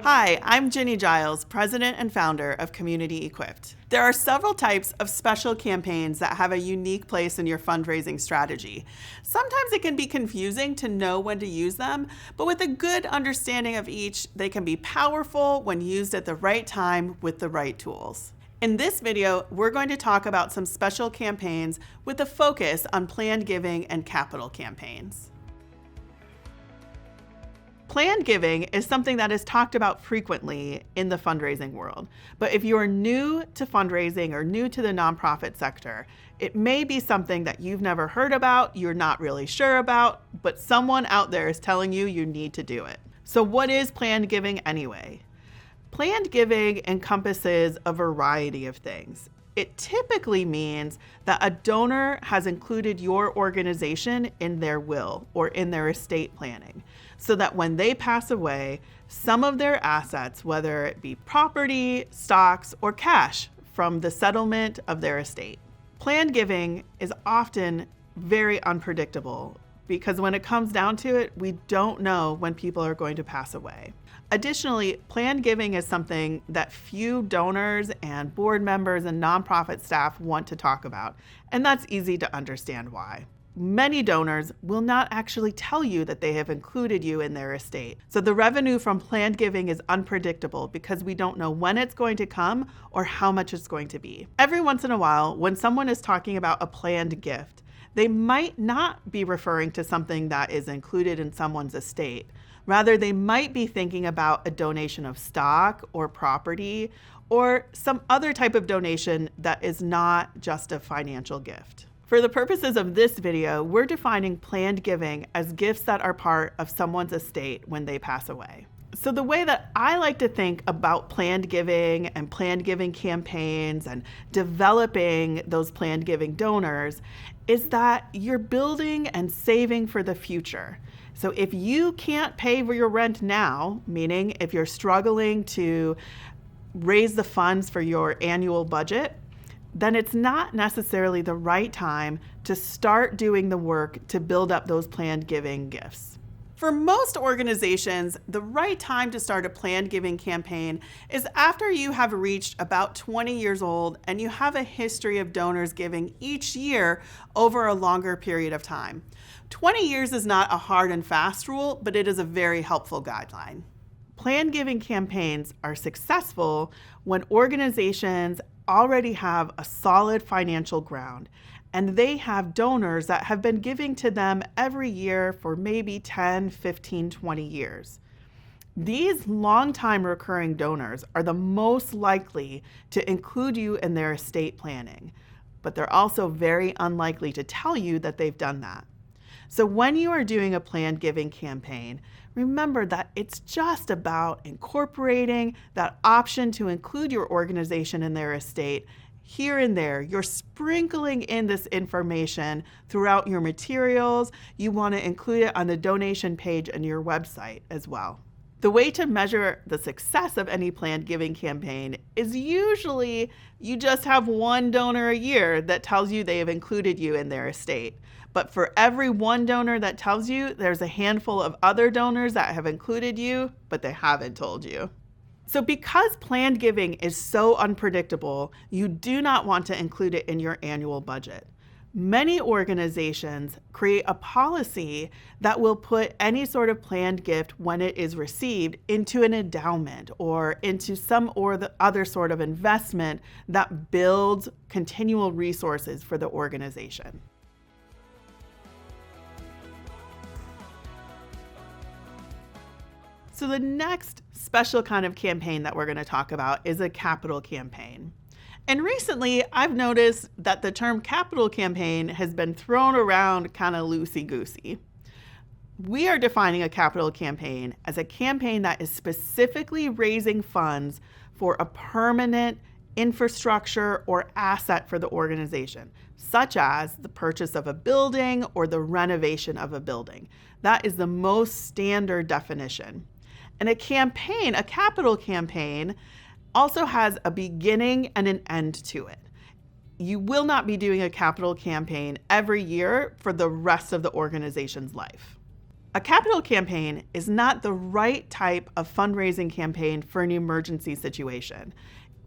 Hi, I'm Ginny Giles, President and Founder of Community Equipped. There are several types of special campaigns that have a unique place in your fundraising strategy. Sometimes it can be confusing to know when to use them, but with a good understanding of each, they can be powerful when used at the right time with the right tools. In this video, we're going to talk about some special campaigns with a focus on planned giving and capital campaigns. Planned giving is something that is talked about frequently in the fundraising world. But if you are new to fundraising or new to the nonprofit sector, it may be something that you've never heard about, you're not really sure about, but someone out there is telling you you need to do it. So what is planned giving anyway? Planned giving encompasses a variety of things. It typically means that a donor has included your organization in their will or in their estate planning, so that when they pass away, some of their assets, whether it be property, stocks, or cash from the settlement of their estate. Planned giving is often very unpredictable because when it comes down to it, we don't know when people are going to pass away. Additionally, planned giving is something that few donors and board members and nonprofit staff want to talk about, and that's easy to understand why. Many donors will not actually tell you that they have included you in their estate. So the revenue from planned giving is unpredictable because we don't know when it's going to come or how much it's going to be. Every once in a while, when someone is talking about a planned gift, they might not be referring to something that is included in someone's estate. Rather, they might be thinking about a donation of stock or property or some other type of donation that is not just a financial gift. For the purposes of this video, we're defining planned giving as gifts that are part of someone's estate when they pass away. So the way that I like to think about planned giving and planned giving campaigns and developing those planned giving donors is that you're building and saving for the future. So if you can't pay for your rent now, meaning if you're struggling to raise the funds for your annual budget, then it's not necessarily the right time to start doing the work to build up those planned giving gifts. For most organizations, the right time to start a planned giving campaign is after you have reached about 20 years old and you have a history of donors giving each year over a longer period of time. 20 years is not a hard and fast rule, but it is a very helpful guideline. Planned giving campaigns are successful when organizations already have a solid financial ground and they have donors that have been giving to them every year for maybe 10, 15, 20 years. These long-time recurring donors are the most likely to include you in their estate planning, but they're also very unlikely to tell you that they've done that. So when you are doing a planned giving campaign, remember that it's just about incorporating that option to include your organization in their estate here and there. You're sprinkling in this information throughout your materials. You want to include it on the donation page on your website as well. The way to measure the success of any planned giving campaign is usually you just have one donor a year that tells you they have included you in their estate. But for every one donor that tells you, there's a handful of other donors that have included you, but they haven't told you. So because planned giving is so unpredictable, you do not want to include it in your annual budget. Many organizations create a policy that will put any sort of planned gift when it is received into an endowment or into some or the other sort of investment that builds continual resources for the organization. So the next special kind of campaign that we're going to talk about is a capital campaign. And recently, I've noticed that the term capital campaign has been thrown around kind of loosey-goosey. We are defining a capital campaign as a campaign that is specifically raising funds for a permanent infrastructure or asset for the organization, such as the purchase of a building or the renovation of a building. That is the most standard definition. And a campaign, a capital campaign, also has a beginning and an end to it. You will not be doing a capital campaign every year for the rest of the organization's life. A capital campaign is not the right type of fundraising campaign for an emergency situation.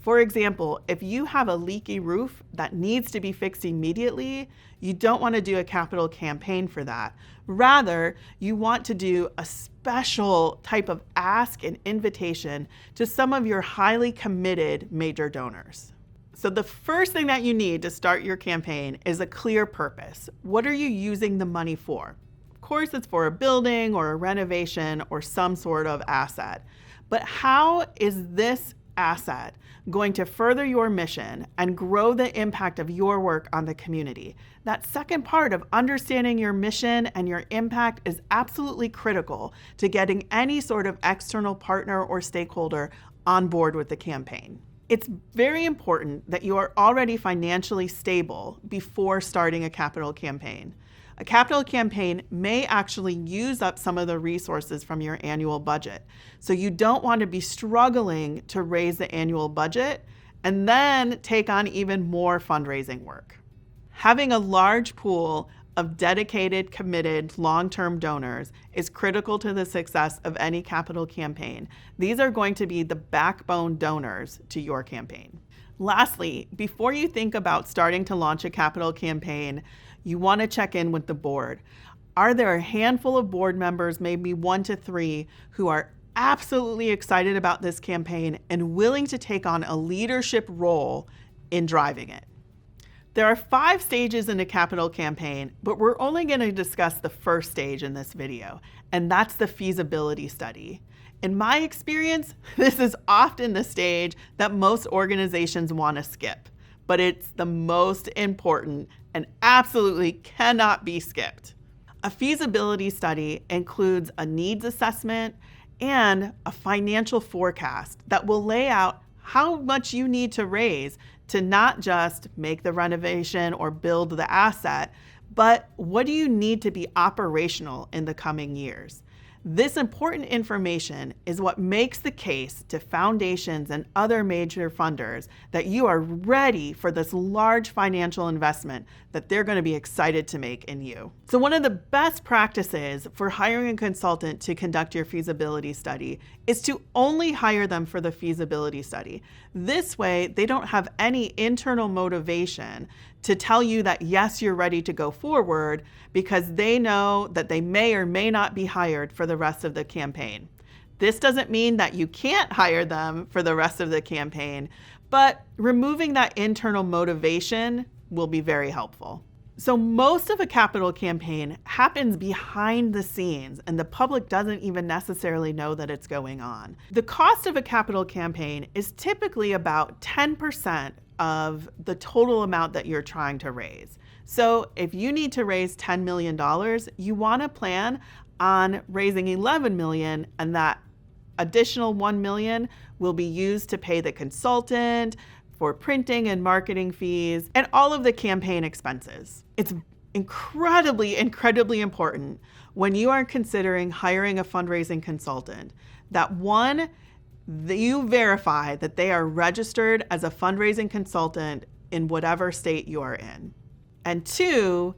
For example, if you have a leaky roof that needs to be fixed immediately, you don't want to do a capital campaign for that. Rather, you want to do a special type of ask and invitation to some of your highly committed major donors. So the first thing that you need to start your campaign is a clear purpose. What are you using the money for? Of course, it's for a building or a renovation or some sort of asset. But how is this asset going to further your mission and grow the impact of your work on the community? That second part of understanding your mission and your impact is absolutely critical to getting any sort of external partner or stakeholder on board with the campaign. It's very important that you are already financially stable before starting a capital campaign. A capital campaign may actually use up some of the resources from your annual budget. So you don't want to be struggling to raise the annual budget and then take on even more fundraising work. Having a large pool of dedicated, committed, long-term donors is critical to the success of any capital campaign. These are going to be the backbone donors to your campaign. Lastly, before you think about starting to launch a capital campaign, you want to check in with the board. Are there a handful of board members, maybe 1 to 3, who are absolutely excited about this campaign and willing to take on a leadership role in driving it? There are 5 stages in a capital campaign, but we're only going to discuss the first stage in this video, and that's the feasibility study. In my experience, this is often the stage that most organizations want to skip, but it's the most important and absolutely cannot be skipped. A feasibility study includes a needs assessment and a financial forecast that will lay out how much you need to raise to not just make the renovation or build the asset, but what do you need to be operational in the coming years? This important information is what makes the case to foundations and other major funders that you are ready for this large financial investment that they're going to be excited to make in you. So one of the best practices for hiring a consultant to conduct your feasibility study is to only hire them for the feasibility study. This way, they don't have any internal motivation to tell you that yes, you're ready to go forward, because they know that they may or may not be hired for the rest of the campaign. This doesn't mean that you can't hire them for the rest of the campaign, but removing that internal motivation will be very helpful. So most of a capital campaign happens behind the scenes, and the public doesn't even necessarily know that it's going on. The cost of a capital campaign is typically about 10% of the total amount that you're trying to raise. So if you need to raise $10 million, you want to plan on raising $11 million, and that additional $1 million will be used to pay the consultant, for printing and marketing fees, and all of the campaign expenses. It's incredibly important when you are considering hiring a fundraising consultant that one, you verify that they are registered as a fundraising consultant in whatever state you are in. And 2,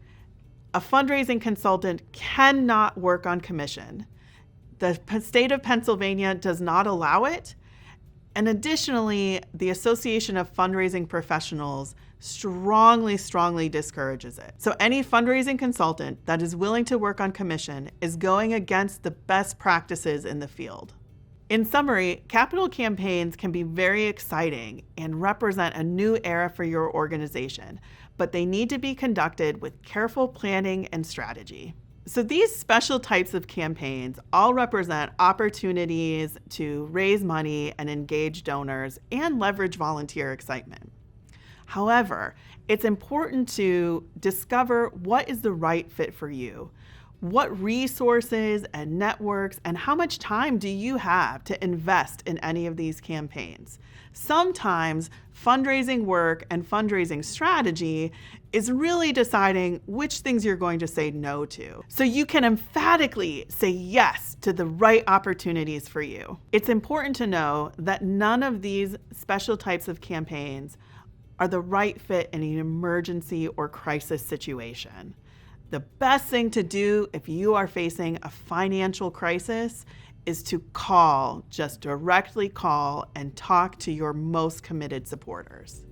a fundraising consultant cannot work on commission. The state of Pennsylvania does not allow it. And additionally, the Association of Fundraising Professionals strongly discourages it. So any fundraising consultant that is willing to work on commission is going against the best practices in the field. In summary, capital campaigns can be very exciting and represent a new era for your organization, but they need to be conducted with careful planning and strategy. So these special types of campaigns all represent opportunities to raise money and engage donors and leverage volunteer excitement. However, it's important to discover what is the right fit for you. What resources and networks and how much time do you have to invest in any of these campaigns? Sometimes fundraising work and fundraising strategy is really deciding which things you're going to say no to, so you can emphatically say yes to the right opportunities for you. It's important to know that none of these special types of campaigns are the right fit in an emergency or crisis situation. The best thing to do if you are facing a financial crisis is to call, just directly call and talk to your most committed supporters.